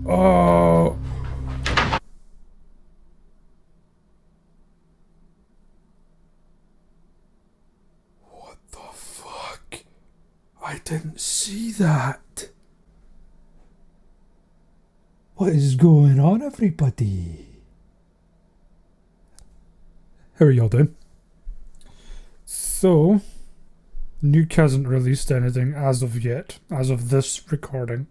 Oh. What the fuck? I didn't see that. What is going on, everybody? How are y'all doing? So, Nuke hasn't released anything as of yet, as of this recording.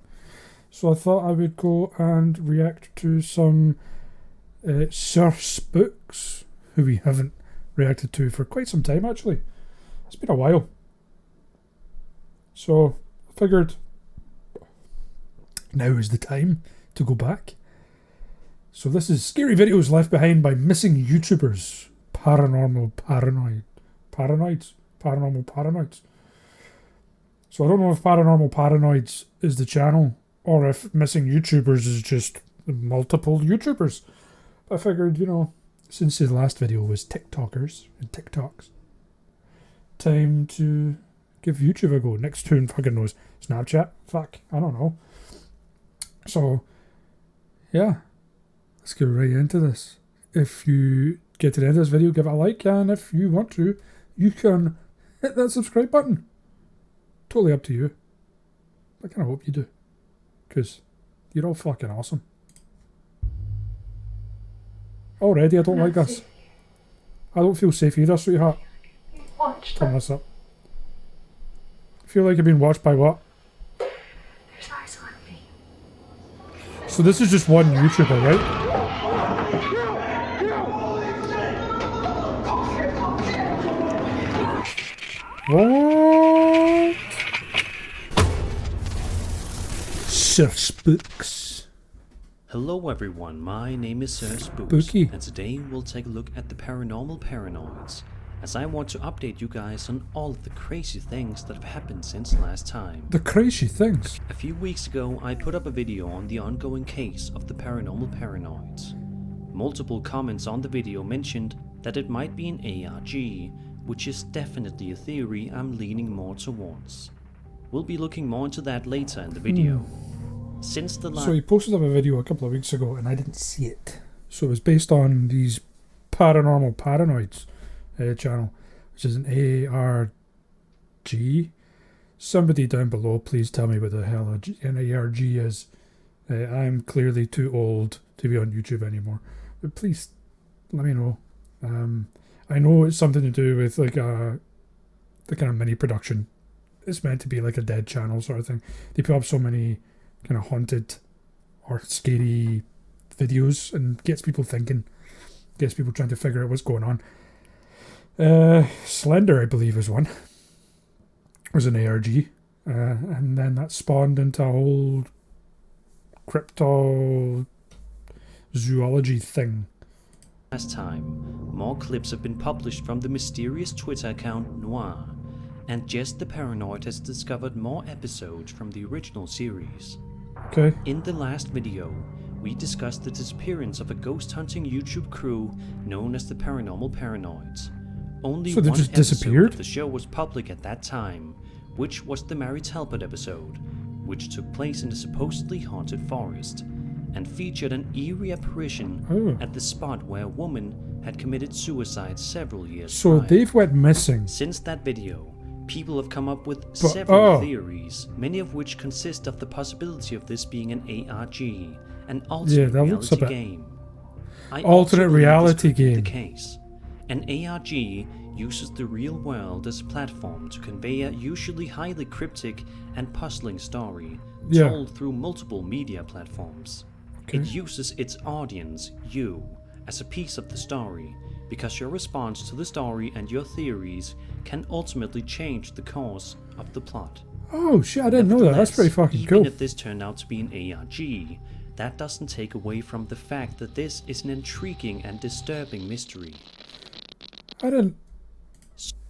So I thought I would go and react to some Sir Spooks, who we haven't reacted to for quite some time actually. It's been a while. So I figured now is the time to go back. So this is Scary Videos Left Behind by Missing YouTubers. Paranormal Paranoids. So I don't know if Paranormal Paranoids is the channel or if Missing YouTubers is just multiple YouTubers. I figured, since the last video was TikTokers and TikToks, time to give YouTube a go. Next tune fucking knows. Snapchat? Fuck, I don't know. So, yeah, let's get right into this. If you get to the end of this video, give it a like, and if you want to, you can hit that subscribe button. Totally up to you. I kind of hope you do, because you're all fucking awesome. Already, I don't like this. I don't feel safe either, sweetheart. Turn this up. I feel like I've been watched by what? There's eyes on me. So this is just one YouTuber, right? What? Sir Spooks. Hello everyone, my name is Sir Spooks, Spooky. and today we'll take a look at the Paranormal Paranoids, as I want to update you guys on all of the crazy things that have happened since last time. The crazy things. A few weeks ago, I put up a video on the ongoing case of the Paranormal Paranoids. Multiple comments on the video mentioned that it might be an ARG, which is definitely a theory I'm leaning more towards. We'll be looking more into that later in the video. Since the So he posted up a video a couple of weeks ago and I didn't see it. So it was based on these Paranormal Paranoids channel, which is an ARG. Somebody down below, please tell me what the hell an ARG is. I'm clearly too old to be on YouTube anymore. But please let me know. I know it's something to do with like the kind of mini production. It's meant to be like a dead channel sort of thing. They put up so many kind of haunted or scary videos and gets people thinking, gets people trying to figure out what's going on. Slender, I believe, is one. Was an ARG, and then that spawned into a whole cryptozoology thing. last time, more clips have been published from the mysterious Twitter account Noir, and Jess the Paranoid has discovered more episodes from the original series. Okay. In the last video, we discussed the disappearance of a ghost hunting YouTube crew known as the Paranormal Paranoids. Only So they one just episode disappeared? of the show was public at that time, which was the Mary Talbot episode, which took place in a supposedly haunted forest, and featured an eerie apparition at the spot where a woman had committed suicide several years So prior. they've went missing. Since that video, people have come up with several theories, many of which consist of the possibility of this being an ARG, an alternate that looks a reality bit- game. I Alternate also believe this reality could be game. The case. An ARG uses the real world as a platform to convey a usually highly cryptic and puzzling story told through multiple media platforms. Okay. It uses its audience, you, as a piece of the story, because your response to the story and your theories can ultimately change the course of the plot. Oh shit, I didn't know that. That's pretty fucking Even cool. if this turned out to be an ARG, that doesn't take away from the fact that this is an intriguing and disturbing mystery. I didn't...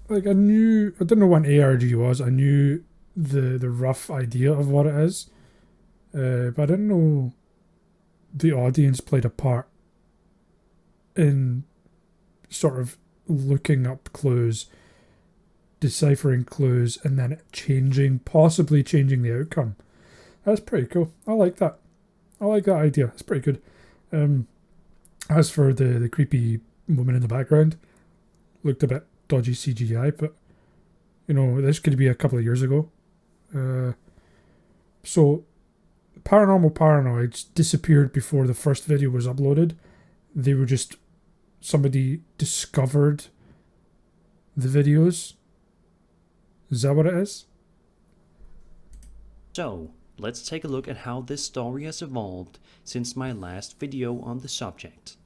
Like, I didn't know what an ARG was. I knew the rough idea of what it is. But I didn't know the audience played a part in sort of looking up clues, deciphering clues, and then possibly changing the outcome. That's pretty cool. I like that. I like that idea. It's pretty good. As for the creepy woman in the background, looked a bit dodgy CGI, but you know, this could be a couple of years ago. So, Paranormal Paranoids disappeared before the first video was uploaded. They were just, somebody discovered the videos. Is that what it is? So, let's take a look at how this story has evolved since my last video on the subject.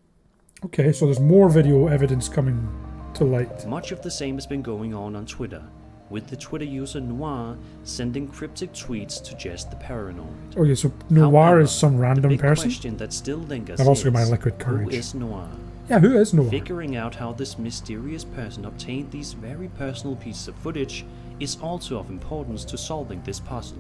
Okay, so there's more video evidence coming to light. Much of the same has been going on Twitter, with the Twitter user Noir sending cryptic tweets to just the paranoid. Okay, so Noir However, is some the random big person? question that still lingers I've also got my is, liquid courage. who is Noir? Yeah, who is Noir? Figuring out how this mysterious person obtained these very personal pieces of footage is also of importance to solving this puzzle.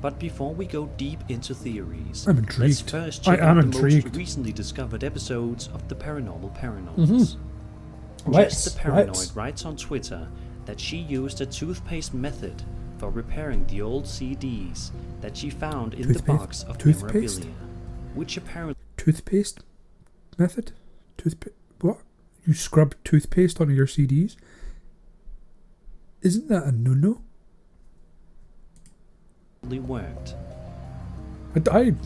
But before we go deep into theories, I'm let's intrigued. first I check am out the intrigued. most recently discovered episodes of the Paranormal Paranoids. Let's. Jess the Paranoid writes on Twitter that she used a toothpaste method for repairing the old CDs that she found in the box of memorabilia, which apparently... Toothpaste method? What? You scrub toothpaste onto your CDs? Isn't that a no-no? worked. I'm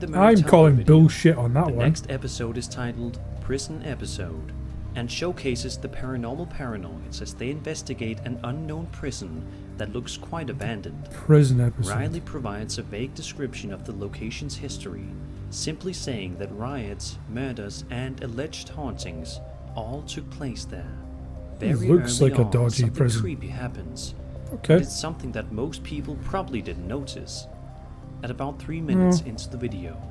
Mary calling video, bullshit on that the one. next episode is titled Prison Episode and showcases the Paranormal Paranoids as they investigate an unknown prison that looks quite abandoned. Prison episode. Riley provides a vague description of the location's history, simply saying that riots, murders, and alleged hauntings all took place there. Very looks early like a on, dodgy something prison. creepy happens. Okay. But it's something that most people probably didn't notice. At about 3 minutes into the video,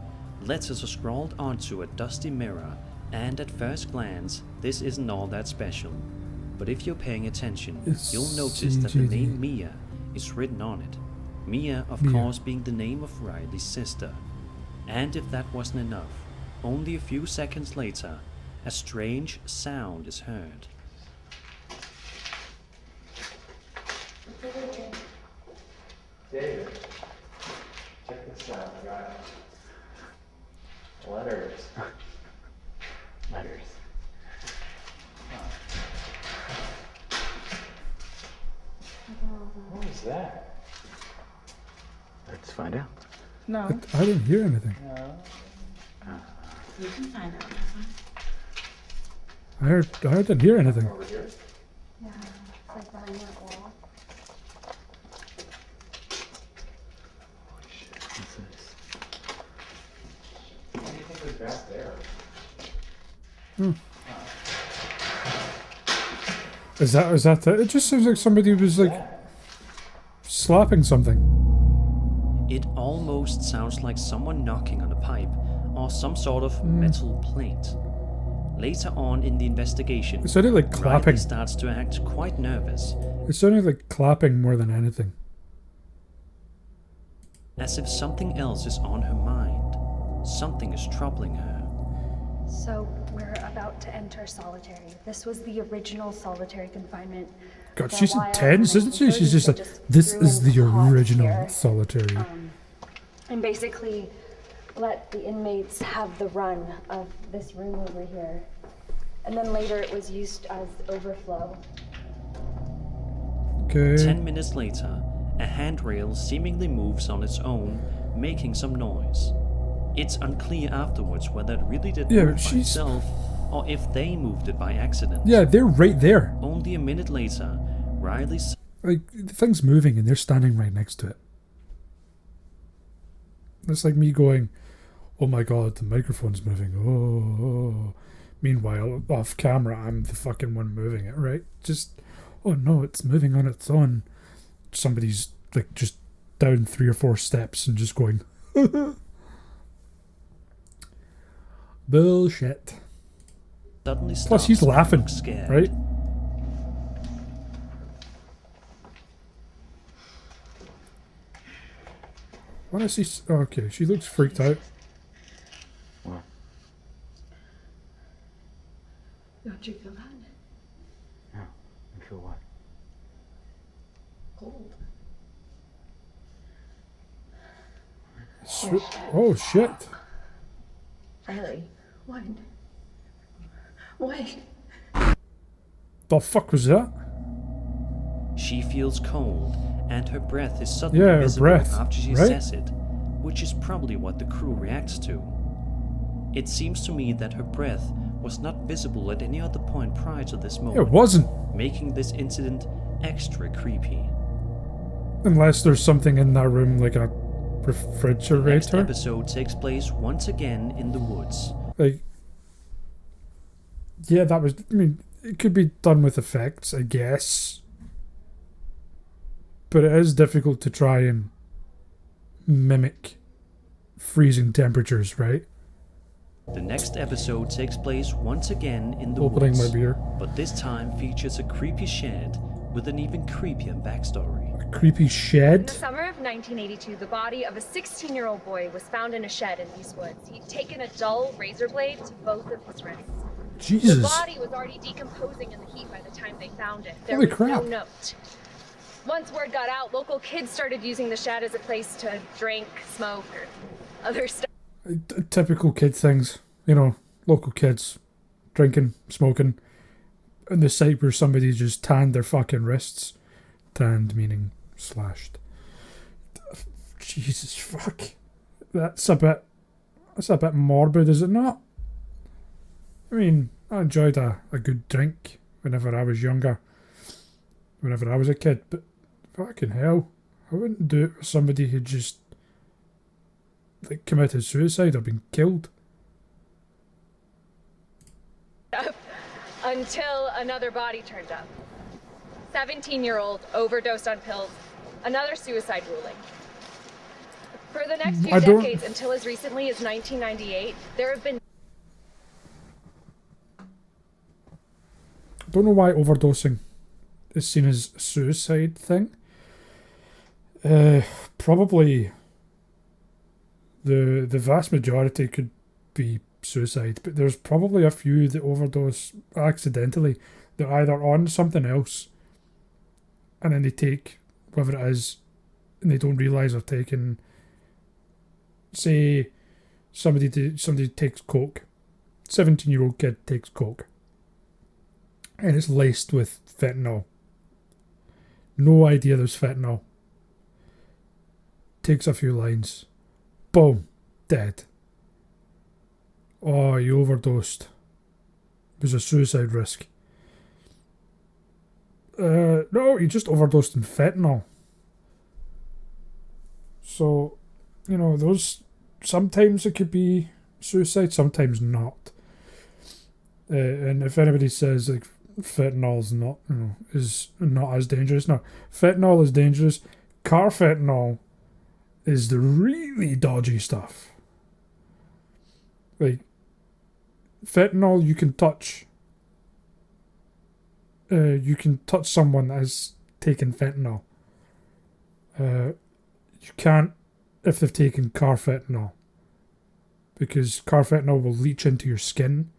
letters are scrawled onto a dusty mirror, and at first glance, this isn't all that special. But if you're paying attention, you'll notice that the name Mia is written on it. Mia, of course, being the name of Riley's sister. And if that wasn't enough, only a few seconds later, a strange sound is heard. David, check this out. I got letters. Letters. What was that? Let's find out. No, I didn't hear anything. you can find out. I didn't hear anything. Over here. Yeah, it's like behind that wall. Holy shit, what's this? What do you think was back there? Is that it? It just seems like somebody was like slapping something. It almost sounds like someone knocking on a pipe or some sort of metal plate. Later on in the investigation, It sounded like Riley clapping. starts to act quite nervous, It sounded like clapping more than anything. as if something else is on her mind. Something is troubling her. So we're about to enter solitary. This was the original solitary confinement. God, For a she's while, intense, in isn't she? She's 1930s, just they like, this threw is in the pods original here, solitary. and basically let the inmates have the run of this room over here. And then later it was used as overflow. Okay. 10 minutes later, a handrail seemingly moves on its own, making some noise. It's unclear afterwards whether it really did Yeah, move but by she's- itself, or if they moved it by accident. Yeah, they're right there. Only a minute later, Riley Like, the thing's moving and they're standing right next to it. It's like me going, oh my god, the microphone's moving. Oh. Meanwhile, off camera, I'm the fucking one moving it, right? Just, oh no, it's moving on its own. Somebody's like just down 3 or 4 steps and just going, bullshit. suddenly starts Plus, he's to laughing, look scared. right? What is he? Oh, okay, she looks freaked out. Don't you feel that? No, I feel what? Cold. Oh shit. Ellie, what? What? The fuck was that? She feels cold, and her breath is suddenly Yeah, her visible breath, after she right? says it, which is probably what the crew reacts to. It seems to me that her breath was not visible at any other point prior to this moment, It wasn't. making this incident extra creepy. Unless there's something in that room like a The next refrigerator. episode takes place once again in the woods. Like, yeah, that was. I mean, it could be done with effects, I guess. But it is difficult to try and mimic freezing temperatures, right? The next episode takes place once again in the Opening woods, my beer. but this time features a creepy shed with an even creepier backstory. A creepy In shed. the summer of 1982, the body of a 16-year-old boy was found in a shed in these woods. He'd taken a dull razor blade to both of his wrists. The Jesus. body was already decomposing in the heat by the time they found it. There Holy was crap. no note. Once word got out, local kids started using the shed as a place to drink, smoke, or other stuff. Typical kid things. You know, local kids drinking, smoking. And the site where somebody just tanned their fucking wrists. Tanned meaning slashed. Jesus fuck. That's a bit morbid, is it not? I mean, I enjoyed a good drink whenever I was younger. Whenever I was a kid, but fucking hell, I wouldn't do it with somebody who just like committed suicide or been killed. Until another body turned up. 17-year-old overdosed on pills. Another suicide ruling. For the next few I don't- decades, until as recently as 1998, there have been Don't know why overdosing is seen as a suicide thing. Probably the vast majority could be suicide, but there's probably a few that overdose accidentally. They're either on something else and then they take whatever it is and they don't realise they're taking, say somebody takes coke, 17-year-old kid takes coke and it's laced with fentanyl. No idea there's fentanyl. Takes a few lines. Boom. Dead. Oh, you overdosed. It was a suicide risk. No, he just overdosed in fentanyl. So, you know, those, sometimes it could be suicide, sometimes not. And if anybody says like fentanyl's not, you know, is not as dangerous, no, fentanyl is dangerous. Carfentanil is the really dodgy stuff. Like fentanyl, you can touch. You can touch someone that has taken fentanyl. You can't if they've taken carfentanil, because carfentanil will leach into your skin,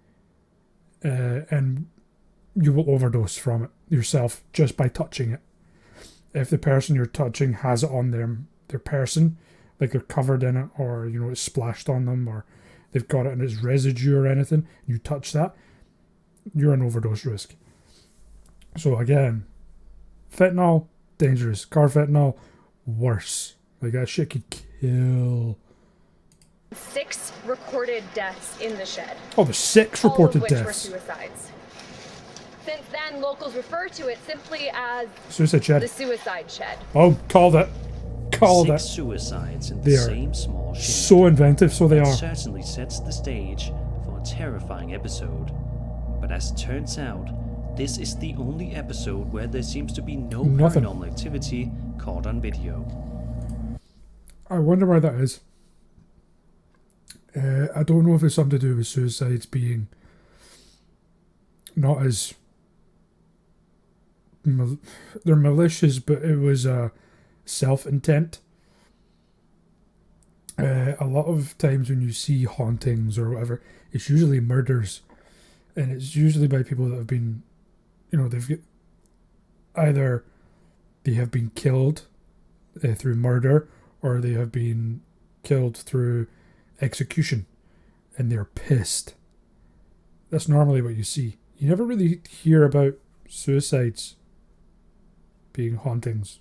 and you will overdose from it yourself just by touching it. If the person you're touching has it on their person, like they're covered in it, or you know it's splashed on them, or they've got it in its residue or anything, you touch that, you're an overdose risk. So again, fentanyl, dangerous. Carfentanil, worse. Like that shit could kill. 6 recorded deaths in the shed. Oh, there's 6 all of reported which were deaths. suicides. Since then, locals refer to it simply as Suicide the shed. suicide shed. Oh, called it. Called 6 it. suicides in They the are same small shed. So inventive, so they That are. certainly sets the stage for a terrifying episode. But as it turns out, this is the only episode where there seems to be no Nothing. paranormal activity caught on video. I wonder why that is. I don't know if it's something to do with suicides being not as they're malicious, but it was self-intent. A lot of times when you see hauntings or whatever, it's usually murders, and it's usually by people that have been, you know, either they have been killed through murder, or they have been killed through execution, and they're pissed. That's normally what you see. You never really hear about suicides being hauntings.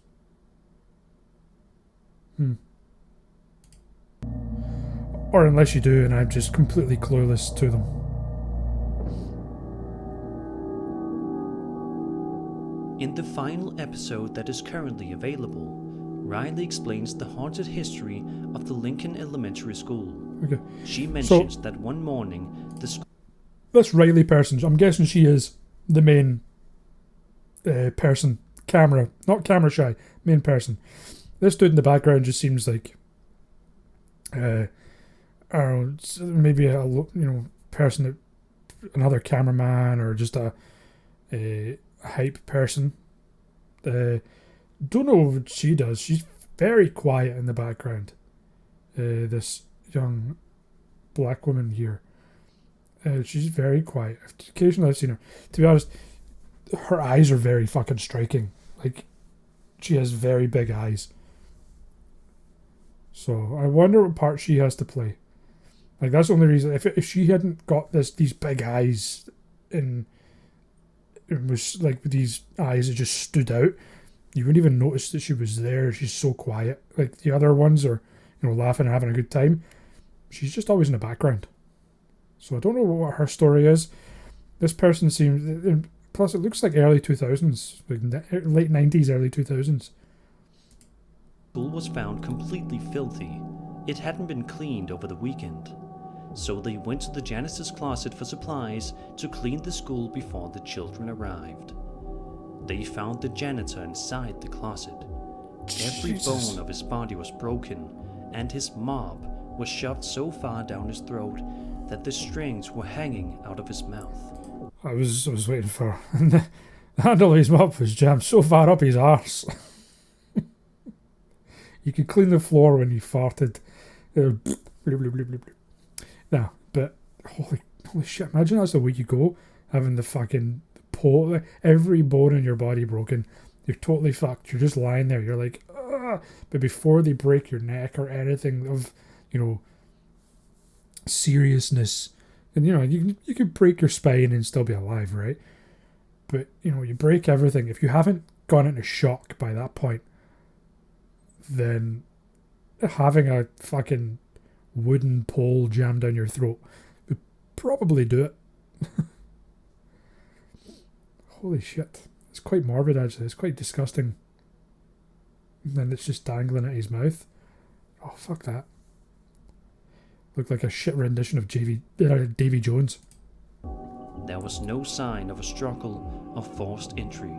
Or unless you do, and I'm just completely clueless to them. In the final episode that is currently available, Riley explains the haunted history of the Lincoln Elementary School. Okay. She mentions that one morning the school... This Riley person, I'm guessing she is the main person. Not camera shy, main person. This dude in the background just seems like, I don't know, maybe a person, another cameraman, or just a hype person. Don't know what she does. She's very quiet in the background. This young black woman here. She's very quiet. Occasionally I've seen her. To be honest, her eyes are very fucking striking. Like, she has very big eyes. So I wonder what part she has to play. Like, that's the only reason. If she hadn't got these big eyes, and it was like these eyes that just stood out, you wouldn't even notice that she was there. She's so quiet. Like, the other ones are, laughing and having a good time. She's just always in the background. So I don't know what her story is. This person seems... Plus, it looks like early 2000s. Like late 90s, early 2000s. School was found completely filthy. It hadn't been cleaned over the weekend. So they went to the janitor's closet for supplies to clean the school before the children arrived. They found the janitor inside the closet. Every bone of his body was broken, and his mop was shoved so far down his throat that the strings were hanging out of his mouth. I was waiting for... the handle of his mop was jammed so far up his arse. You could clean the floor when he farted. No, but holy shit, imagine that's the way you go, having the fucking every bone in your body broken. You're totally fucked. You're just lying there. You're like, ah. But before they break your neck or anything of, seriousness, and you could break your spine and still be alive, right? But you break everything. If you haven't gone into shock by that point, then having a fucking wooden pole jammed down your throat would probably do it. Holy shit. It's quite morbid, actually. It's quite disgusting. And then it's just dangling at his mouth. Oh, fuck that. Looked like a shit rendition of Davy Jones. There was no sign of a struggle or forced entry.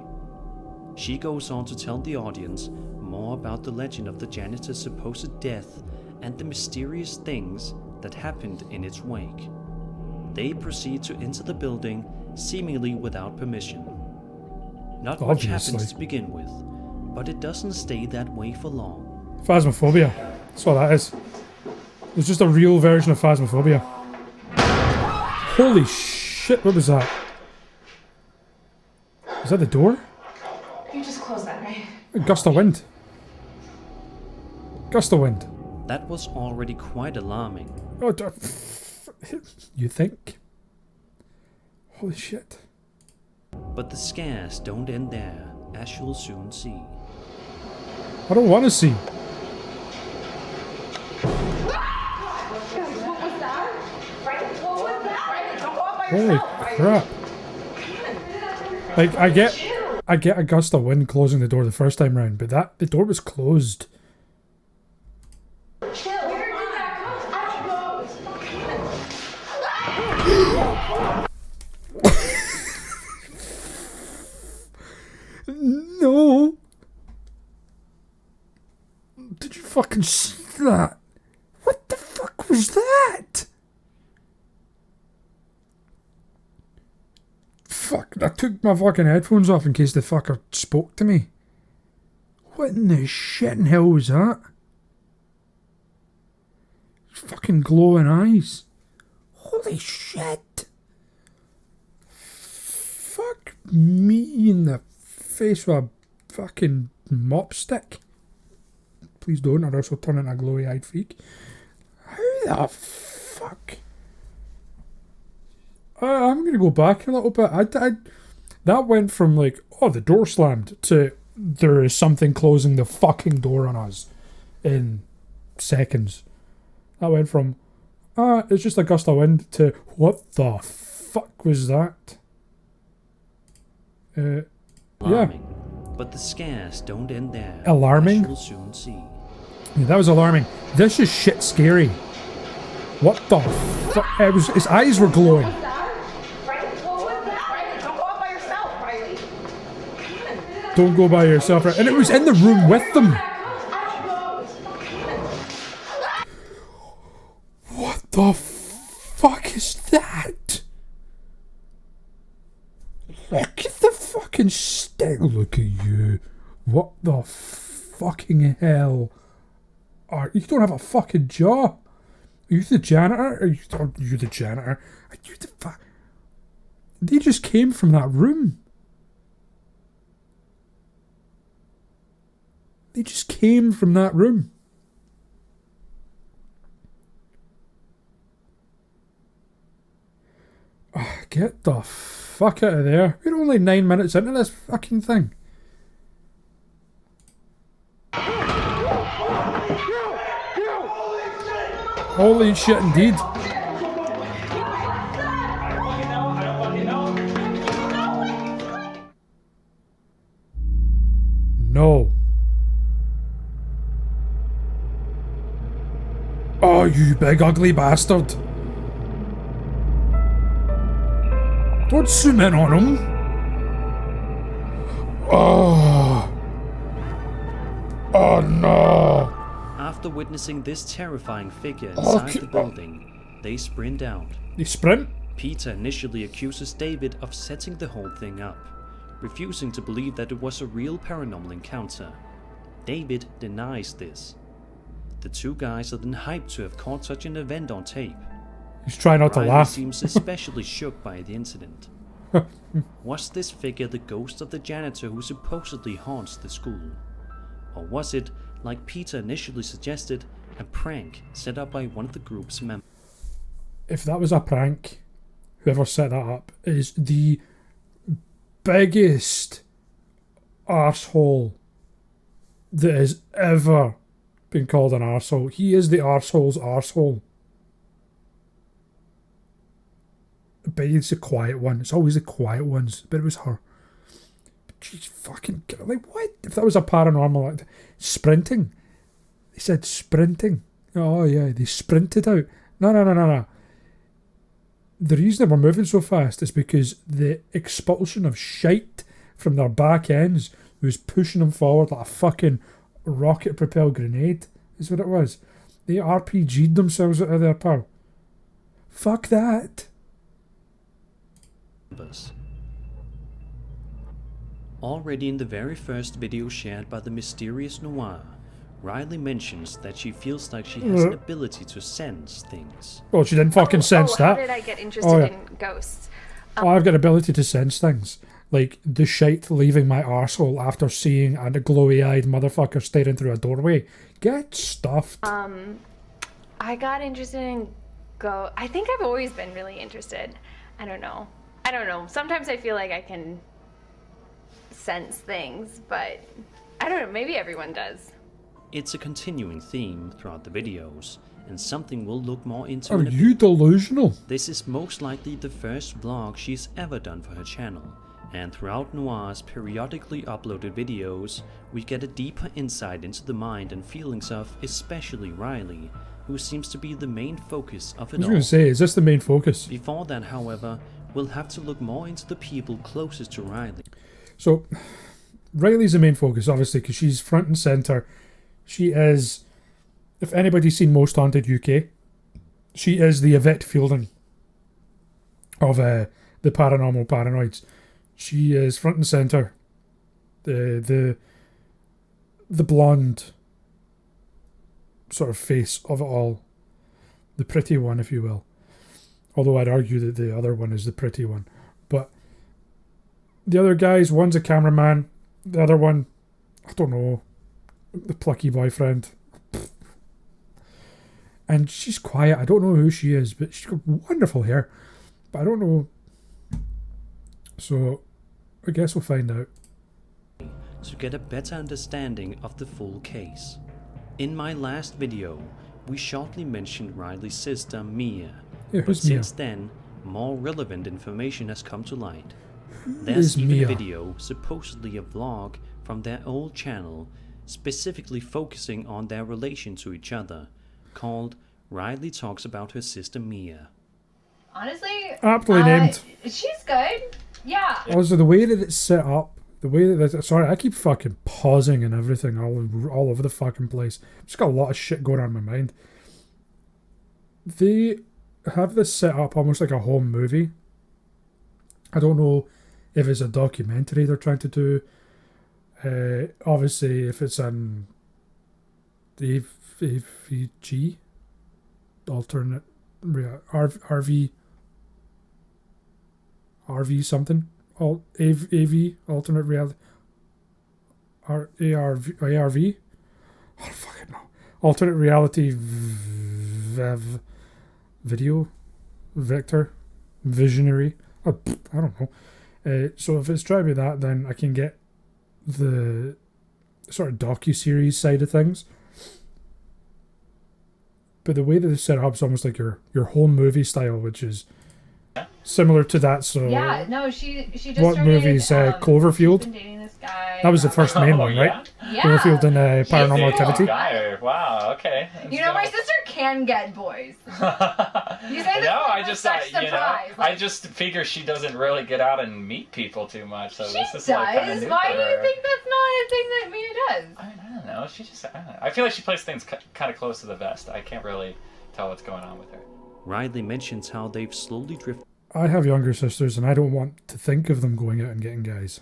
She goes on to tell the audience more about the legend of the janitor's supposed death and the mysterious things that happened in its wake. They proceed to enter the building seemingly without permission. Not much happens to begin with, but it doesn't stay that way for long. Phasmophobia. That's what that is. It's just a real version of Phasmophobia. Holy shit, what was that? Is that the door? You just closed that, right? A gust of wind. Gust of wind. That was already quite alarming. Oh, you think? Holy shit. But the scares don't end there, as you'll soon see. I don't want to see. Holy crap. Like, I get a gust of wind closing the door the first time round, but the door was closed. No. Did you fucking see that? What the fuck was that? Fuck, I took my fucking headphones off in case the fucker spoke to me. What in the shit in hell was that? Fucking glowing eyes. Holy shit. Fuck me in the face with a fucking mop stick. Please don't, or else I'll turn into a glowy-eyed freak. How the fuck? I'm going to go back a little bit. That went from like, oh, the door slammed, to there is something closing the fucking door on us in seconds. That went from, it's just a gust of wind, to what the fuck was that? Alarming. Yeah. But the scares don't end there. Alarming? As you'll soon see. Yeah, that was alarming. This is shit scary. What the fuck? His eyes were glowing. Don't go by yourself, right? And it was in the room with them. What the fuck is that? Look at the fucking stick. Look at you. What the fucking hell? You don't have a fucking jaw. Are you the janitor? Are you the janitor? Are you the fuck? They just came from that room. They just came from that room. Get the fuck out of there. We're only 9 minutes into this fucking thing. Holy shit, indeed. No. Oh, you big ugly bastard. Don't zoom in on him. Oh. Oh no. After witnessing this terrifying figure inside the building, they sprint out. They sprint? Peter initially accuses David of setting the whole thing up, refusing to believe that it was a real paranormal encounter. David denies this. The two guys are then hyped to have caught such an event on tape. He's trying not to Riley laugh. seems especially shook by the incident. Was this figure the ghost of the janitor who supposedly haunts the school? Or was it, like Peter initially suggested, a prank set up by one of the group's members? If that was a prank, whoever set that up is the biggest arsehole that has ever been called an arsehole. He is the arsehole's arsehole. But it's the quiet one. It's always the quiet ones. But it was her. But she's fucking... Like, what? If that was a paranormal... Like, sprinting. They said sprinting. Oh, yeah. They sprinted out. No. The reason they were moving so fast is because the expulsion of shite from their back ends was pushing them forward like a fucking rocket-propelled grenade. Is what it was. They RPG'd themselves out of their pal. Fuck that. Already in the very first video shared by the mysterious Noir, Riley mentions that she feels like she has an ability to sense things. Well, she didn't fucking sense that. How did I get interested in ghosts? I've got ability to sense things. Like the shite leaving my arsehole after seeing a glowy-eyed motherfucker staring through a doorway. Get stuffed. I got interested in I think I've always been really interested. I don't know. Sometimes I feel like I can sense things, but I don't know. Maybe everyone does. It's a continuing theme throughout the videos, and something we'll look more into. Are you delusional? This is most likely the first vlog she's ever done for her channel, and throughout Noir's periodically uploaded videos, we get a deeper insight into the mind and feelings of especially Riley, who seems to be the main focus of it all. I was going to say, is this the main focus? Before that, however, we'll have to look more into the people closest to Riley. So, Riley's the main focus, obviously, because she's front and centre. She is, if anybody's seen Most Haunted UK, she is the Yvette Fielding of the Paranormal Paranoids. She is front and centre. The blonde sort of face of it all. The pretty one, if you will. Although I'd argue that the other one is the pretty one. But the other guys, one's a cameraman. The other one, I don't know. the plucky boyfriend. And she's quiet. I don't know who she is, but she's got wonderful hair. But I don't know. So, I guess we'll find out. To get a better understanding of the full case. In my last video, we shortly mentioned Riley's sister Mia, Yeah, but who's Mia? since then, more relevant information has come to light. Who There's is even Mia? a video, supposedly a vlog, from their old channel, specifically focusing on their relation to each other, called Riley Talks About Her Sister Mia. Honestly, Aptly named. she's good. Yeah. Also, the way that it's set up, the way that sorry, I keep fucking pausing and everything all over the fucking place. I've just got a lot of shit going on in my mind. They have this set up almost like a home movie. I don't know if it's a documentary they're trying to do. Obviously, if it's an AVG, alternate RV something, AV alternate reality, ARV. I don't fucking know. Alternate reality video vector visionary. I don't know. So if it's trying to be that, then I can get the sort of docu-series side of things. But the way that it's set up is almost like your home movie style, which is similar to that. So Yeah, no, she just what started, movies? Cloverfield? she's been dating this guy. That was the first main one, right? Yeah. Cloverfield and Paranormal Dating a Activity. guy. Wow. Okay. You know, my sister can get boys. You say this No, with I just such you know, surprise. I just figure she doesn't really get out and meet people too much. So She this is does. like kind of new Why for do you her. think that's not a thing that Mia does? I don't know. She just. I feel like she plays things kind of close to the vest. I can't really tell what's going on with her. Riley mentions how they've slowly drifted I have younger sisters, and I don't want to think of them going out and getting guys.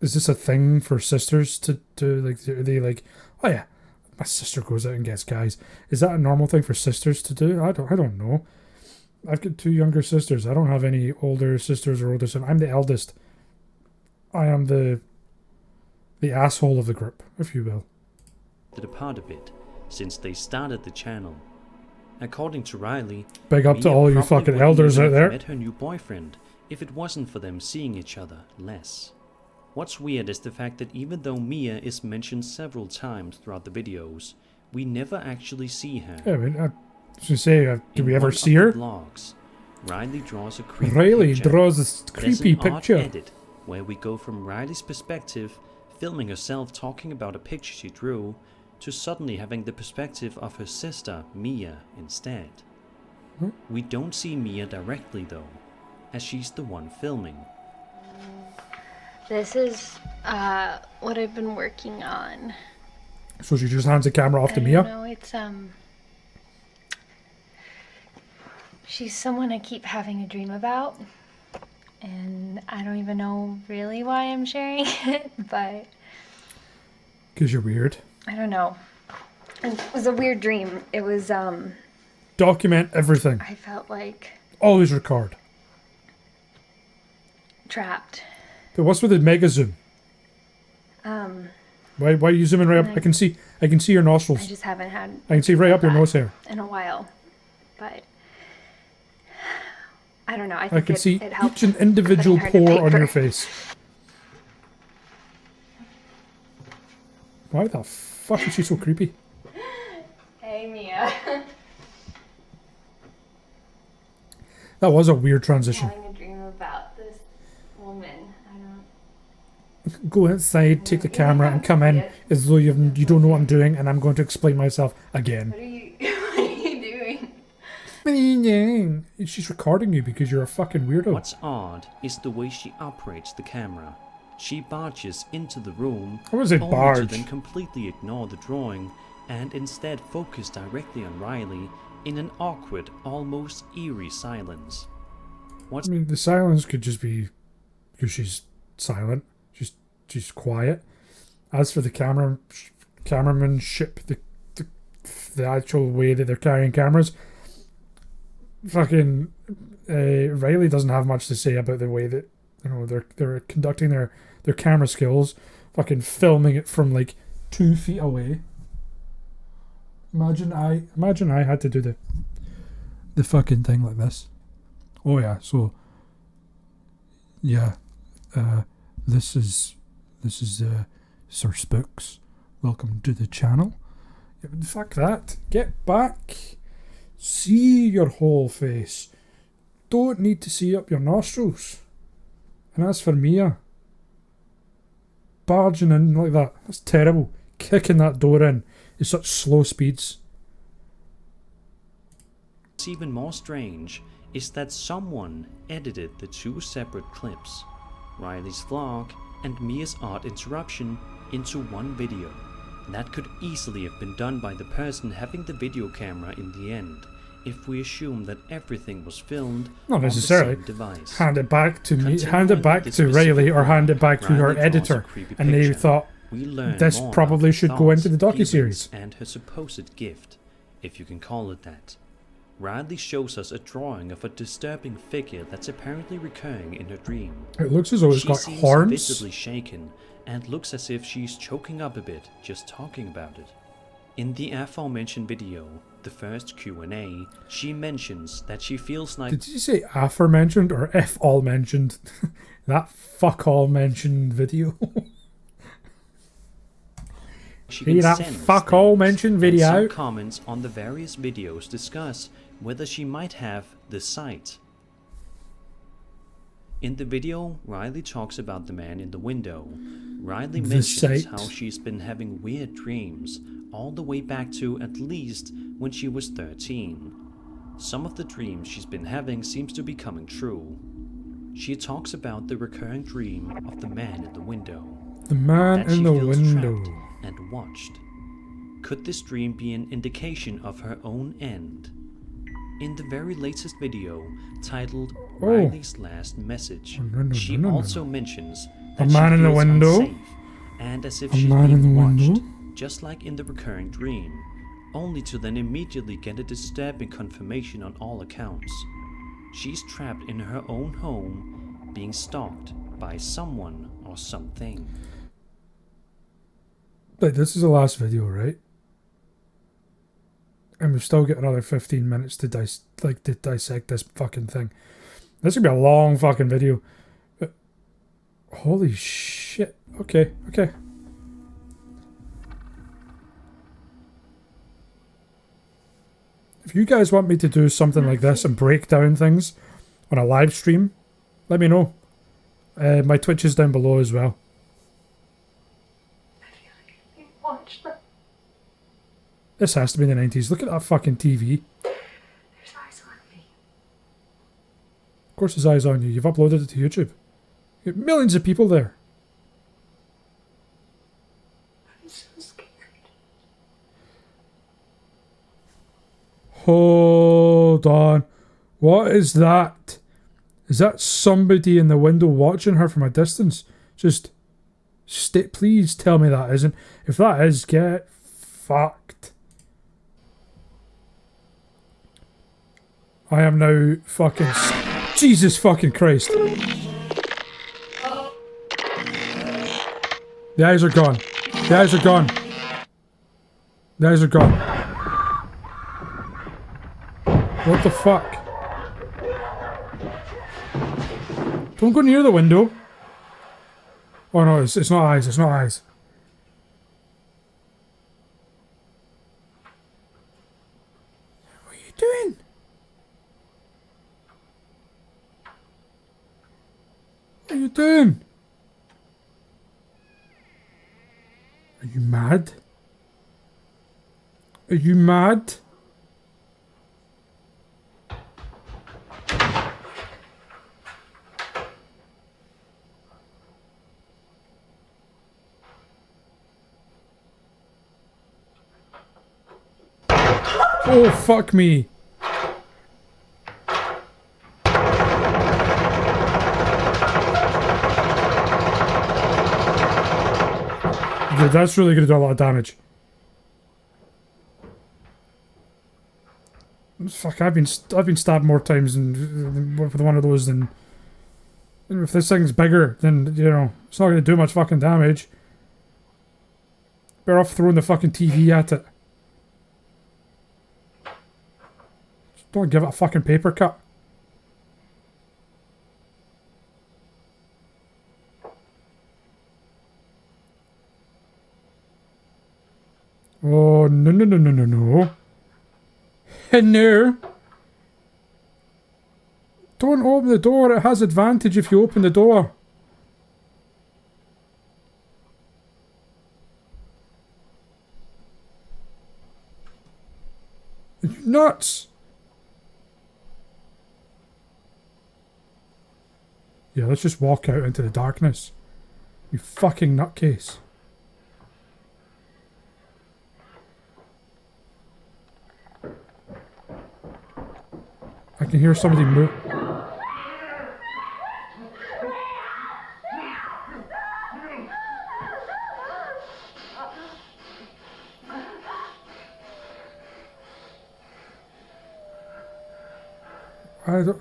Is this a thing for sisters to like? Are they like, oh yeah, my sister goes out and gets guys? Is that a normal thing for sisters to do? I don't know. I've got 2 younger sisters. I don't have any older sisters or older siblings. I'm the eldest. I am the asshole of the group, if you will. apart a bit since they started the channel. According to Riley, Big up to Mia all you probably fucking wouldn't elders even out have there. met her new boyfriend if it wasn't for them seeing each other less. What's weird is the fact that even though Mia is mentioned several times throughout the videos, we never actually see her. Yeah, I mean, I was gonna say, do In we ever one of see the her? vlogs, Riley draws a creepy Riley picture. draws this There's creepy an odd picture. edit where we go from Riley's perspective, filming herself talking about a picture she drew, to suddenly having the perspective of her sister, Mia, instead. We don't see Mia directly though, as she's the one filming. This is what I've been working on. So she just hands the camera off to I Mia. don't know, it's she's someone I keep having a dream about, and I don't even know really why I'm sharing it, but Because you're weird. I don't know. It was a weird dream. It was Document everything. I felt like Always record. trapped. But what's with the mega zoom? Why are you zooming right up? I can see your I nostrils. just haven't had I can see right up your that nose hair. in a while, but I don't know. I I think can see it helped each and individual putting her to pore on paper. your face. Why the fuck is she so creepy? Hey, Mia. That was a weird transition. Having a dream about this woman. I don't. Go outside, take the camera, and come in as though you don't know what I'm doing, and I'm going to explain myself again. What are you? What are you doing? She's recording you because you're a fucking weirdo. What's odd is the way she operates the camera. She barges into the room, I wouldn't say only to barge. then completely ignore the drawing and instead focus directly on Riley in an awkward, almost eerie silence. I mean, the silence could just be because she's silent. She's quiet. As for the cameramanship, the actual way that they're carrying cameras, fucking Riley doesn't have much to say about the way that they're conducting their camera skills. fucking filming it from like 2 feet away. Imagine I had to do the fucking thing like this. Oh yeah, so yeah, this is Sir Spooks. Welcome to the channel. Yeah, fuck that. Get back. See your whole face. Don't need to see up your nostrils. And as for Mia, barging in like that, that's terrible. Kicking that door in is such slow speeds. What's even more strange is that someone edited the 2 separate clips, Riley's vlog and Mia's odd interruption, into one video. That could easily have been done by the person having the video camera in the end, if we assume that everything was filmed Not necessarily. on the same device. Hand it back to me, Continuing hand it back with to this Riley, or specific hand it back to her Riley draws a editor, creepy and they picture. thought We learn this more probably about should the go into the thoughts, docuseries. feelings, and her supposed gift, if you can call it that. Riley shows us a drawing of a disturbing figure that's apparently recurring in her dream. It looks as though it's She got seems horns. visibly shaken and looks as if she's choking up a bit just talking about it. In the aforementioned video, the first Q&A, she mentions that she feels like Did you say aforementioned or F all mentioned? That fuck all mentioned video. she See can that sense fuck all things, mentioned and video? some comments on the various videos discuss whether she might have the sight. In the video, Riley talks about the man in the window. Riley The mentions sight. how she's been having weird dreams all the way back to at least when she was 13. Some of the dreams she's been having seems to be coming true. She talks about the recurring dream of the man in the window. The man That she in the feels window. trapped and watched. Could this dream be an indication of her own end? In the very latest video, titled Oh. Riley's Last Message, no, she no, no, also no. mentions A that man she in the feels window? unsafe, and as if A she's man in being the watched, window? just like in the recurring dream, only to then immediately get a disturbing confirmation on all accounts. She's trapped in her own home, being stalked by someone or something. Like, this is the last video, right? And we've still got another 15 minutes to dissect this fucking thing. This could be a long fucking video. But holy shit. Okay. If you guys want me to do something like this and break down things on a live stream, let me know. My Twitch is down below as well. I feel like I'm being watched. This has to be the 90s. Look at that fucking TV. There's eyes on me. Of course there's eyes on you. You've uploaded it to YouTube. You have millions of people there. I'm so scared. Hold on. What is that? Is that somebody in the window watching her from a distance? Just please tell me that isn't. If that is, get fucked. I am now fucking... Jesus fucking Christ. The eyes are gone. The eyes are gone. The eyes are gone. What the fuck? Don't go near the window. Oh no, it's not eyes, it's not eyes. What are you doing? What are you doing? Are you mad? Are you mad? Oh, fuck me. Dude, that's really going to do a lot of damage. Fuck, I've been stabbed more times with one of those than... And if this thing's bigger, then, you know, it's not going to do much fucking damage. Better off throwing the fucking TV at it. Just don't give it a fucking paper cut. Oh, no, no, no, no, no, no. No. Don't open the door. It has advantage if you open the door. Are you nuts? Yeah, let's just walk out into the darkness. You fucking nutcase. I can hear somebody move.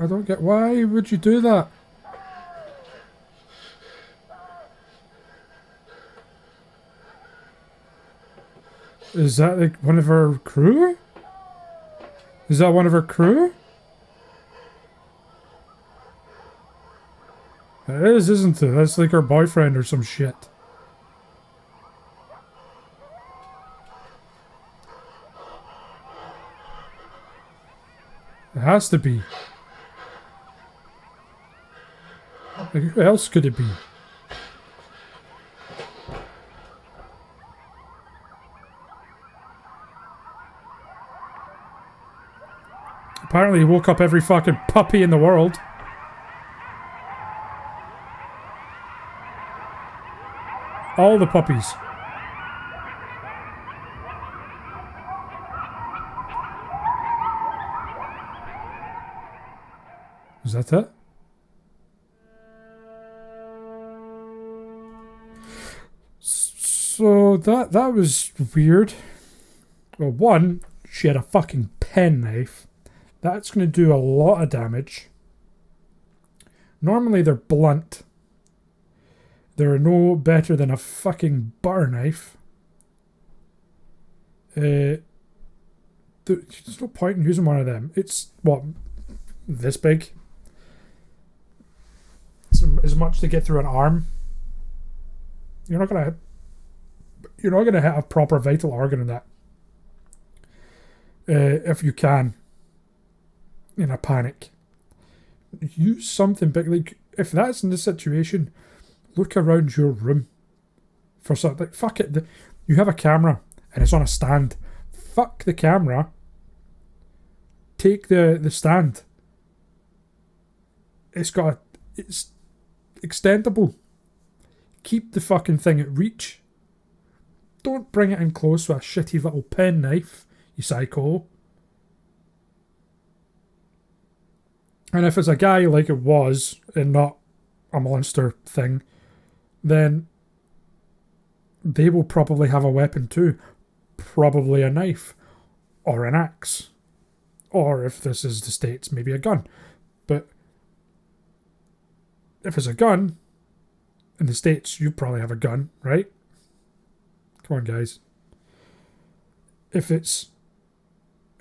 I don't get, why would you do that? Is that like one of her crew? Is that one of her crew? It is, isn't it? That's like her boyfriend or some shit. It has to be. Like, who else could it be? Apparently he woke up every fucking puppy in the world. All the puppies. Is that it? So that was weird. Well, one, she had a fucking penknife. That's going to do a lot of damage. Normally they're blunt. They're no better than a fucking butter knife. There's no point in using one of them. It's, what, this big? It's as much to get through an arm. You're not gonna hit a proper vital organ in that. If you can. In a panic. Use something big. Like, if that's in the situation, look around your room for something. Like, fuck it. You have a camera and it's on a stand. Fuck the camera. Take the stand. It's extendable. Keep the fucking thing at reach. Don't bring it in close with a shitty little pen knife, you psycho. And if it's a guy like it was, and not a monster thing, then they will probably have a weapon too. Probably a knife. Or an axe. Or if this is the States, maybe a gun. But if it's a gun, in the States, you probably have a gun, right? Come on, guys. If it's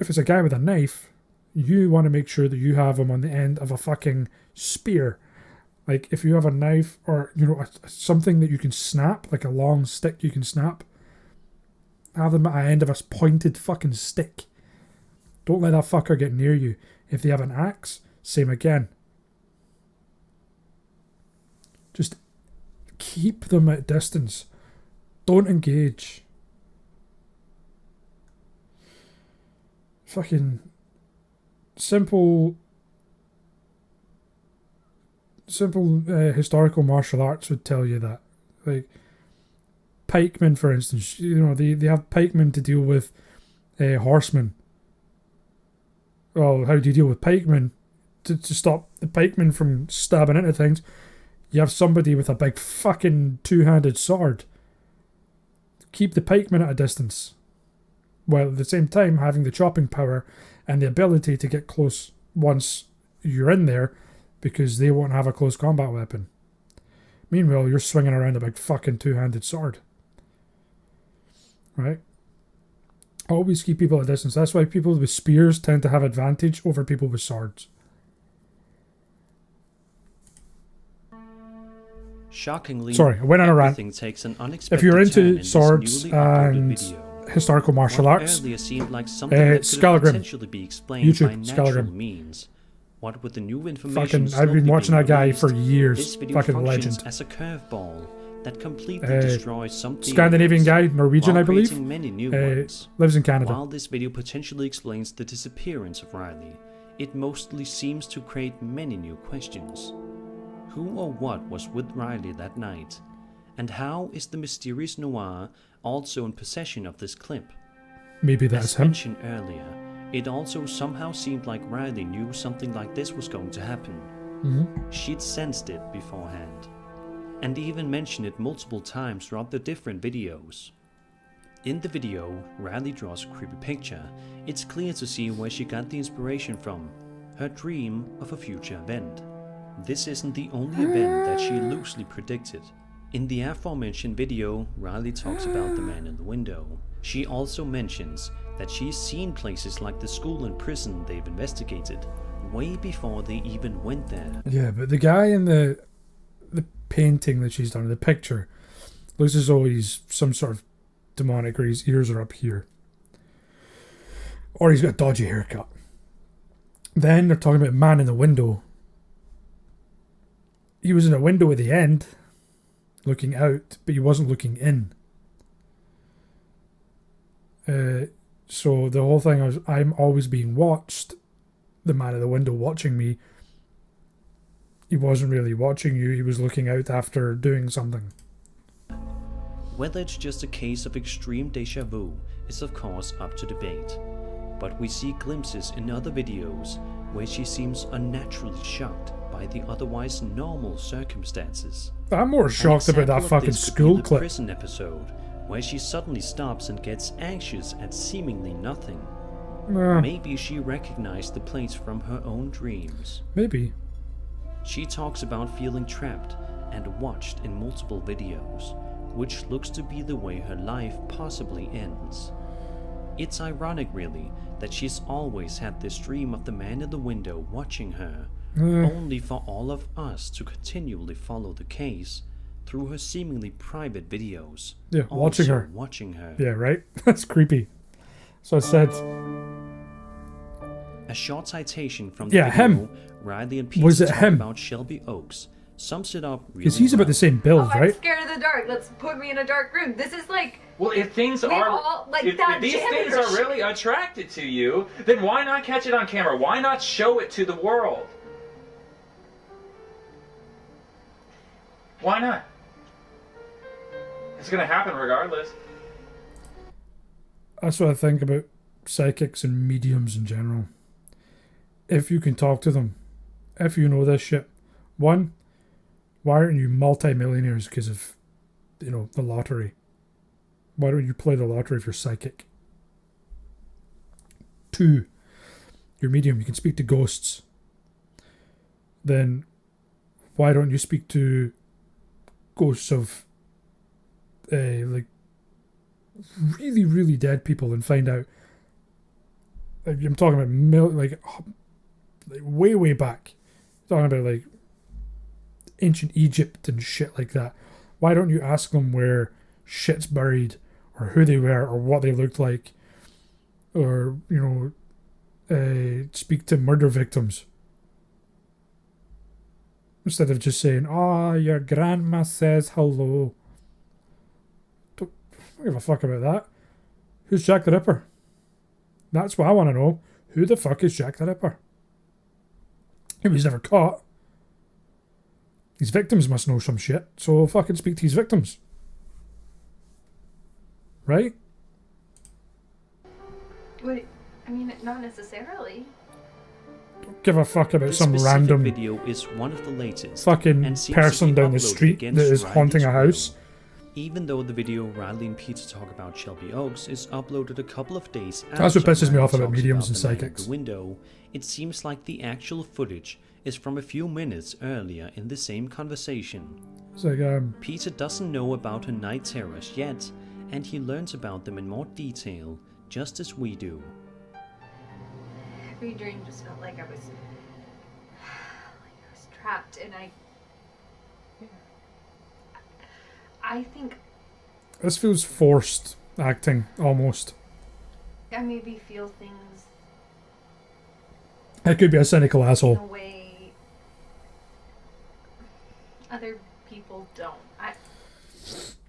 a guy with a knife, you want to make sure that you have him on the end of a fucking spear. Like, if you have a knife or, something that you can snap, like a long stick you can snap, have them at the end of a pointed fucking stick. Don't let that fucker get near you. If they have an axe, same again. Just keep them at distance. Don't engage. Fucking simple historical martial arts would tell you that. Like, pikemen, for instance, they have pikemen to deal with horsemen. Well, how do you deal with pikemen? To stop the pikemen from stabbing into things, you have somebody with a big fucking two-handed sword. Keep the pikemen at a distance, while at the same time having the chopping power and the ability to get close once you're in there, because they won't have a close combat weapon. Meanwhile, you're swinging around a big fucking two-handed sword. right? Always keep people at a distance. That's why people with spears tend to have advantage over people with swords. Shockingly, Sorry, I went on a rant. everything takes an unexpected If you're turn into in this swords newly uploaded and video. historical martial What arts, earlier seemed like something that could Skallagrim. potentially be explained YouTube, by natural Skallagrim. means. What with the new information fucking, I've been slowly watching being that guy released, for years. this video Fucking functions legend. as a curveball that completely destroys some theories, Scandinavian guy, Norwegian, while I believe. creating many new ones. Lives in Canada. While this video potentially explains the disappearance of Riley, it mostly seems to create many new questions. Who or what was with Riley that night? And how is the mysterious Noir also in possession of this clip? Maybe that's As him. mentioned earlier, it also somehow seemed like Riley knew something like this was going to happen. She'd sensed it beforehand, and even mentioned it multiple times throughout the different videos. In the video, Riley draws a creepy picture. It's clear to see where she got the inspiration from, her dream of a future event. This isn't the only event that she loosely predicted. In the aforementioned video, Riley talks about the man in the window. She also mentions that she's seen places like the school and prison they've investigated, way before they even went there. Yeah, but the guy in the painting that she's done, the picture, looks as though he's some sort of demonic, or his ears are up here. Or he's got a dodgy haircut. Then they're talking about man in the window. He was in a window at the end, looking out, but he wasn't looking in. So the whole thing is, I'm always being watched. The man at the window watching me. He wasn't really watching you. He was looking out after doing something. Whether it's just a case of extreme deja vu is of course up to debate, but we see glimpses in other videos where she seems unnaturally shocked by the otherwise normal circumstances. I'm more shocked about that fucking school the clip. prison episode, where she suddenly stops and gets anxious at seemingly nothing. Maybe she recognized the place from her own dreams. Maybe. She talks about feeling trapped and watched in multiple videos, which looks to be the way her life possibly ends. It's ironic, really, that she's always had this dream of the man in the window watching her, only for all of us to continually follow the case through her seemingly private videos. Yeah, watching her. Watching her. Yeah, right? That's creepy. So I said... A short citation from the Yeah, video, him. Riley and Pete Was it talk him? about Shelby Oaks, sums it up really Because he's about the same build, Oh, I'm right? scared of the dark. Let's put me in a dark room. This is like, Well, if things We are all- like if that these janitor things are shit. really attracted to you, then why not catch it on camera? Why not show it to the world? Why not? It's gonna happen regardless. That's what I think about psychics and mediums in general. If you can talk to them, if you know this shit, one, why aren't you multi-millionaires because of, you know, the lottery? Why don't you play the lottery if you're psychic? Two, you're medium, you can speak to ghosts. Then why don't you speak to ghosts of like really, really dead people and find out? Like, I'm talking about like way, way back. Talking about like ancient Egypt and shit like that. Why don't you ask them where shit's buried, or who they were, or what they looked like, or, you know, speak to murder victims instead of just saying, "Oh, your grandma says hello." I don't give a fuck about that. Who's Jack the Ripper? That's what I want to know. Who the fuck is Jack the Ripper? He was never caught. His victims must know some shit, so fucking speak to his victims. Right? Wait, I mean, not necessarily. Don't give a fuck about The some specific random video is one of the latest fucking and seems to person be down the uploaded street against that is Riley's haunting a will. house. Even though the video Riley and Peter talk about Shelby Oaks is uploaded a couple of days after That's what pisses me Riley off about talks mediums and the man in psychics. the window, it seems like the actual footage is from a few minutes earlier in the same conversation. It's like, Peter doesn't know about her night terrors yet, and he learns about them in more detail, just as we do. Every dream just felt like I was trapped, and I think This feels forced acting, almost. I maybe feel things I could be a cynical in a asshole. way other people don't.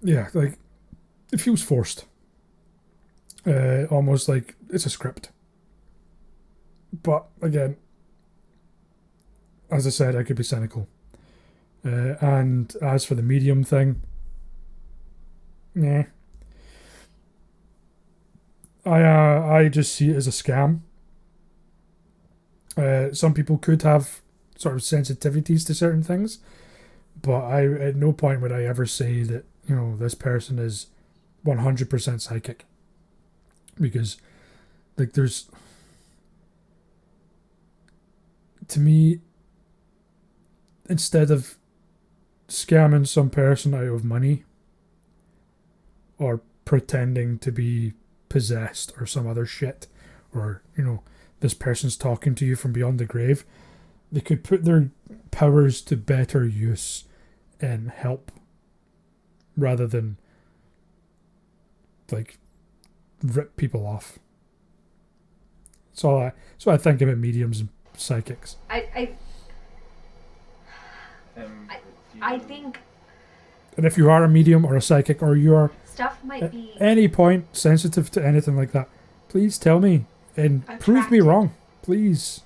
Yeah, like, it feels forced. Almost like it's a script. But, again, as I said, I could be cynical. And as for the medium thing, nah. I just see it as a scam. Some people could have sort of sensitivities to certain things, but at no point would I ever say that, you know, this person is 100% psychic. Because, like, to me, instead of scamming some person out of money or pretending to be possessed or some other shit, or, you know, this person's talking to you from beyond the grave, they could put their powers to better use and help rather than, like, rip people off. So I think about mediums and psychics. I think And if you are a medium or a psychic, or you are stuff might at be any point sensitive to anything like that, please tell me and prove me attracted wrong. Please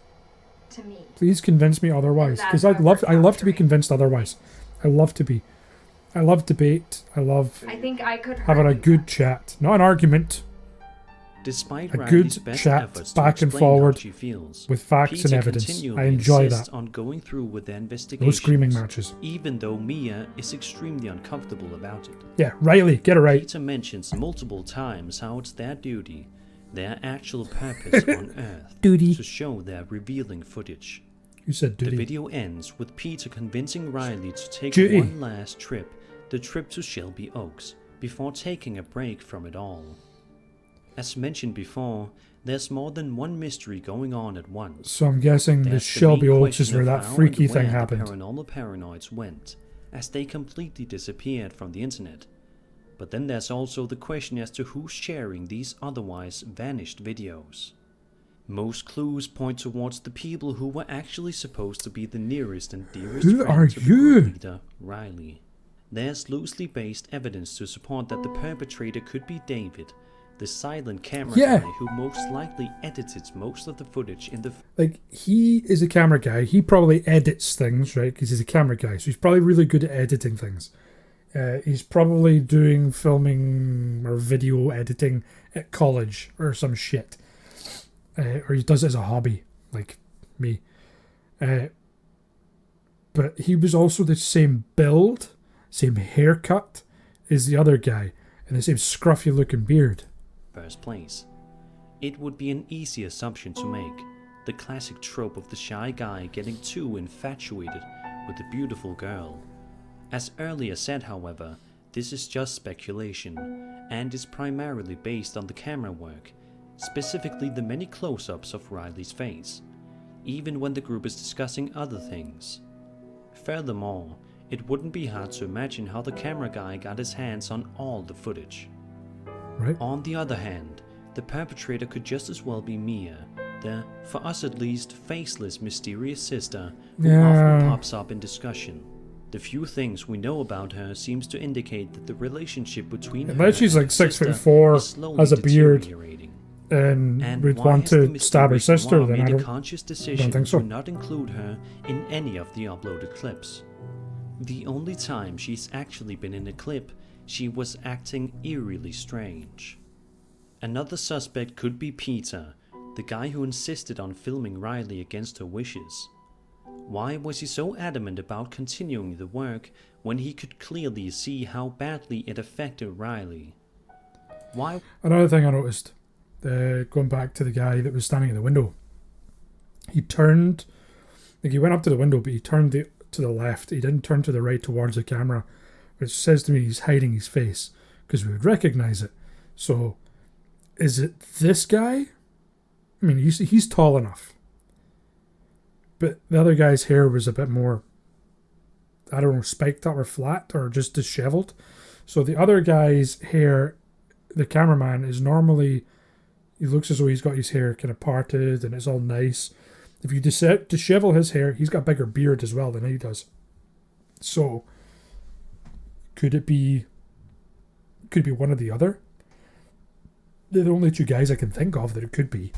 to me. convince me otherwise, And because that's I love to be countering. convinced otherwise. I love to be. I love debate. I love I think I could hurt having a you. good chat, not an argument, Despite A Riley's good best chat efforts back to and explain forward how she feels, with facts Peter and evidence. continually I enjoy insists that. on going through with their No investigations, screaming matches. even though Mia is extremely uncomfortable about it. Yeah, Riley, get it right. Peter mentions multiple times how it's their duty, their actual purpose on Earth, Duty. to show their revealing footage. You said The duty. video ends with Peter convincing Riley to take Duty. one last trip, the trip to Shelby Oaks, before taking a break from it all. As mentioned before, there's more than one mystery going on at once. So I'm guessing the There's Shelby main Oaks is question where of that how freaky and thing where happened. The Paranormal Paranoids went, as they completely disappeared from the internet. But then there's also the question as to who's sharing these otherwise vanished videos. Most clues point towards the people who were actually supposed to be the nearest and dearest Who are friends of the you? group leader, Riley. There's loosely based evidence to support that the perpetrator could be David, the silent camera Yeah. guy who most likely edited most of the footage in the Like, he is a camera guy. He probably edits things, right? Because he's a camera guy. So he's probably really good at editing things. He's probably doing filming or video editing at college or some shit. Or he does it as a hobby, like me. But he was also the same build, same haircut as the other guy, and the same scruffy looking beard. first place. It would be an easy assumption to make, the classic trope of the shy guy getting too infatuated with a beautiful girl. As earlier said, however, this is just speculation, and is primarily based on the camera work, specifically the many close-ups of Riley's face, even when the group is discussing other things. Furthermore, it wouldn't be hard to imagine how the camera guy got his hands on all the footage. Right? On the other hand, the perpetrator could just as well be Mia, the, for us at least, faceless mysterious sister who Yeah. often pops up in discussion. The few things we know about her seems to indicate that the relationship between her Unless she's and like her 6'4", sister is slowly has a beard, deteriorating. and would why want has the to stab her mysterious sister, noir then I made a don't... conscious decision think so. to not include her in any of the uploaded clips. The only time she's actually been in a clip, she was acting eerily strange. Another suspect could be Peter, the guy who insisted on filming Riley against her wishes. Why was he so adamant about continuing the work when he could clearly see how badly it affected Riley? Why Another thing I noticed, going back to the guy that was standing at the window, he turned, like he went up to the window, but he turned to the left. He didn't turn to the right towards the camera, which says to me he's hiding his face, because we would recognize it. So, is it this guy? I mean, he's tall enough. But the other guy's hair was a bit more, I don't know, spiked up or flat or just disheveled. So the other guy's hair, the cameraman, is normally, he looks as though he's got his hair kind of parted and it's all nice. If you dishevel his hair, he's got a bigger beard as well than he does. So, could it be one or the other? They're the only two guys I can think of that it could be.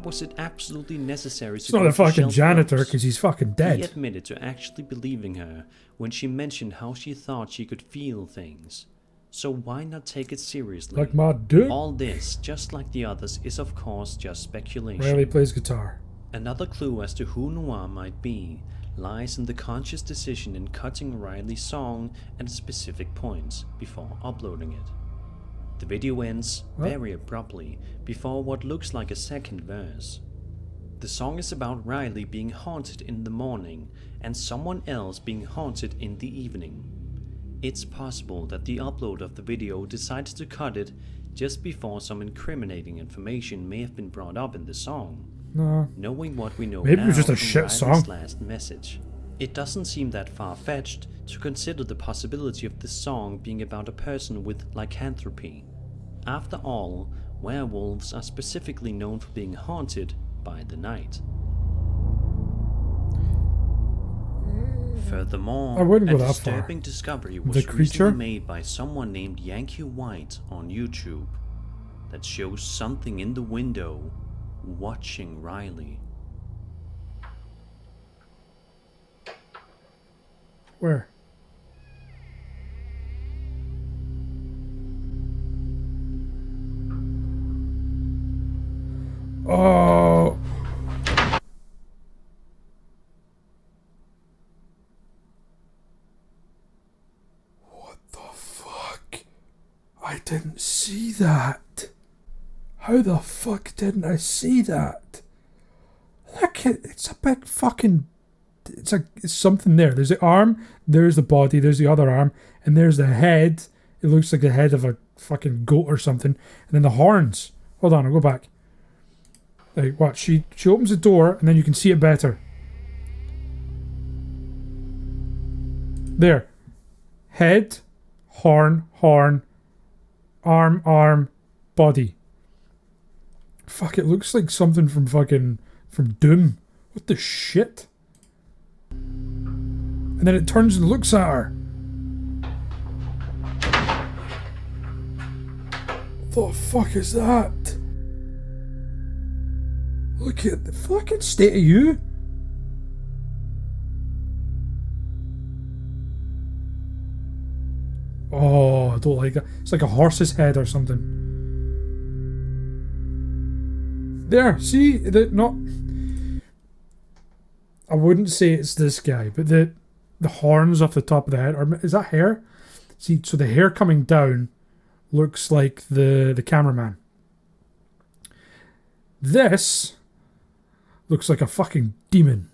Was it absolutely necessary to It's not go a to fucking Shelf janitor Notes? because he's fucking dead. He admitted to actually believing her when she mentioned how she thought she could feel things. So why not take it seriously? Like my dude. All this, just like the others, is of course just speculation. Riley plays guitar. Another clue as to who Noir might be lies in the conscious decision in cutting Riley's song at specific points before uploading it. The video ends very abruptly before what looks like a second verse. The song is about Riley being haunted in the morning and someone else being haunted in the evening. It's possible that the upload of the video decided to cut it just before some incriminating information may have been brought up in the song. No. Knowing what we know Maybe now it was just a from shit Riley's song. last message, it doesn't seem that far-fetched to consider the possibility of this song being about a person with lycanthropy. After all, werewolves are specifically known for being haunted by the night. Furthermore, I wouldn't a go that disturbing far. discovery The was creature? recently made by someone named Yankee White on YouTube that shows something in the window watching Riley. Where? Oh. What the fuck? I didn't see that. How the fuck didn't I see that? Look at, it's a big fucking, it's something there. There's the arm, there's the body, there's the other arm, and there's the head. It looks like the head of a fucking goat or something. And then the horns. Hold on, I'll go back. Like what? She opens the door and then you can see it better. There. Head, horn, arm, body. Fuck, it looks like something from Doom. What the shit? And then it turns and looks at her. What the fuck is that? Look at the fucking state of you. Oh, I don't like that. It's like a horse's head or something. There, see? I wouldn't say it's this guy, but the horns off the top of the head, or is that hair? See, so the hair coming down looks like the cameraman. This looks like a fucking demon.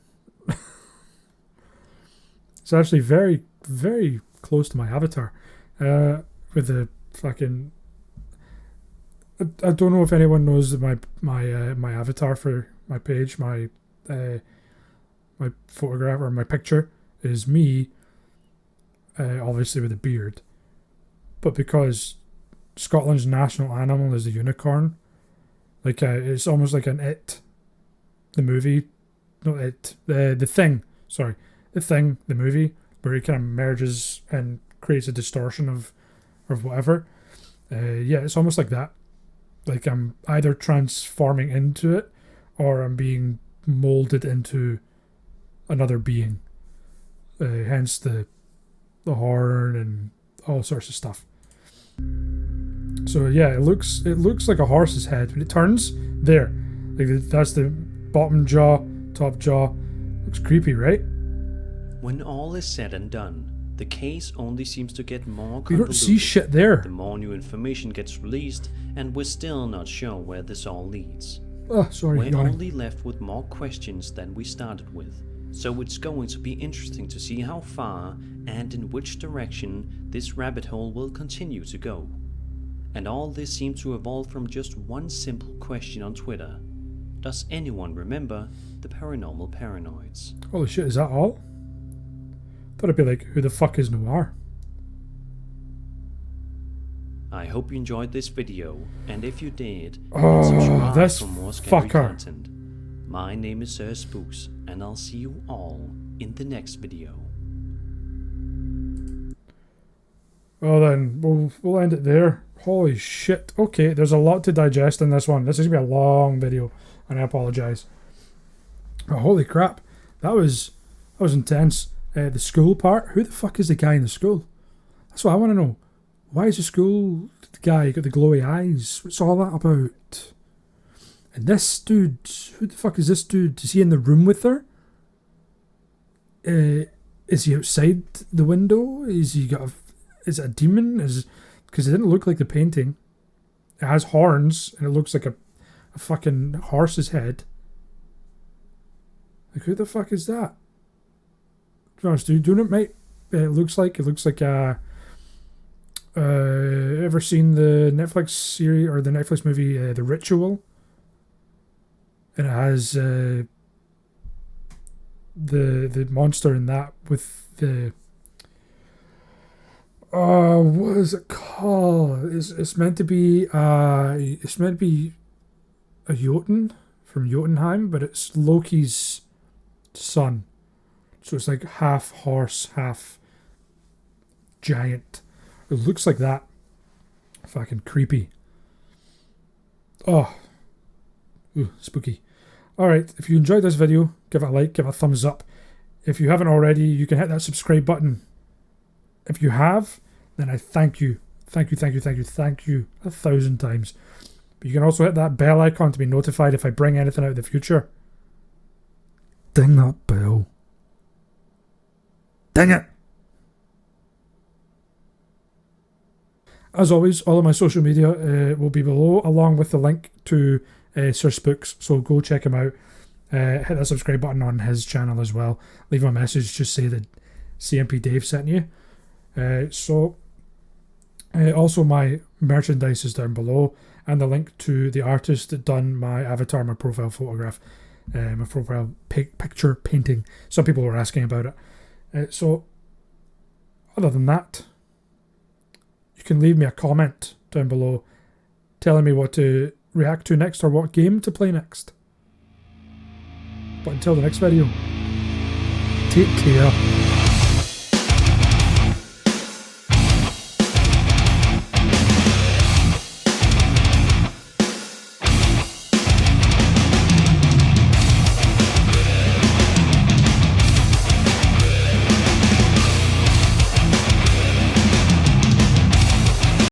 It's actually very, very close to my avatar. With the fucking... I don't know if anyone knows my avatar for my page, my photograph or my picture is me, obviously with a beard. But because Scotland's national animal is the unicorn, like it's almost like an It, the movie, not It, the Thing. Sorry, the Thing, the movie, where it kind of merges and creates a distortion of whatever. Yeah, it's almost like that. Like I'm either transforming into it, or I'm being molded into another being. Hence the horn and all sorts of stuff. So yeah, it looks like a horse's head. When it turns, there, like that's the bottom jaw, top jaw. Looks creepy, right? When all is said and done, the case only seems to get more You convoluted. don't see shit there. The more new information gets released, and we're still not sure where this all leads. Oh, sorry, We're yawning. only left with more questions than we started with. So it's going to be interesting to see how far and in which direction this rabbit hole will continue to go. And all this seemed to evolve from just one simple question on Twitter. Does anyone remember the Paranormal Paranoids? Holy shit, is that all? Thought it'd be like, who the fuck is Noir? I hope you enjoyed this video, and if you did, Oh, subscribe this for more scary fucker. content. My name is Sir Spooks, and I'll see you all in the next video. Well then, we'll end it there. Holy shit. Okay, there's a lot to digest in this one. This is going to be a long video, and I apologise. Oh, holy crap. That was intense. The school part. Who the fuck is the guy in the school? That's what I want to know. Why is the school guy got the glowy eyes? What's all that about? And this dude, who the fuck is this dude? Is he in the room with her? Is he outside the window? Is it a demon? Because it didn't look like the painting. It has horns and it looks like a fucking horse's head. Like, who the fuck is that? To be honest, do you know what, mate? It looks like ever seen the Netflix series or the Netflix movie The Ritual? And it has the monster in that with the what is it called? It's meant to be a Jotun from Jotunheim, but it's Loki's son. So it's like half horse, half giant. It looks like that. Fucking creepy. Oh. Ooh, spooky. Alright, if you enjoyed this video, give it a like, give it a thumbs up. If you haven't already, you can hit that subscribe button. If you have, then I thank you. Thank you 1,000 times. But you can also hit that bell icon to be notified if I bring anything out in the future. Ding that bell. Dang it! As always, all of my social media will be below, along with the link to Sir Spooks, so go check him out. Hit that subscribe button on his channel as well. Leave him a message, just say that CNPDave sent you. Also my merchandise is down below, and the link to the artist that done my avatar, my profile photograph, my profile picture painting. Some people were asking about it. So other than that, you can leave me a comment down below telling me what to react to next or what game to play next. But until the next video, take care.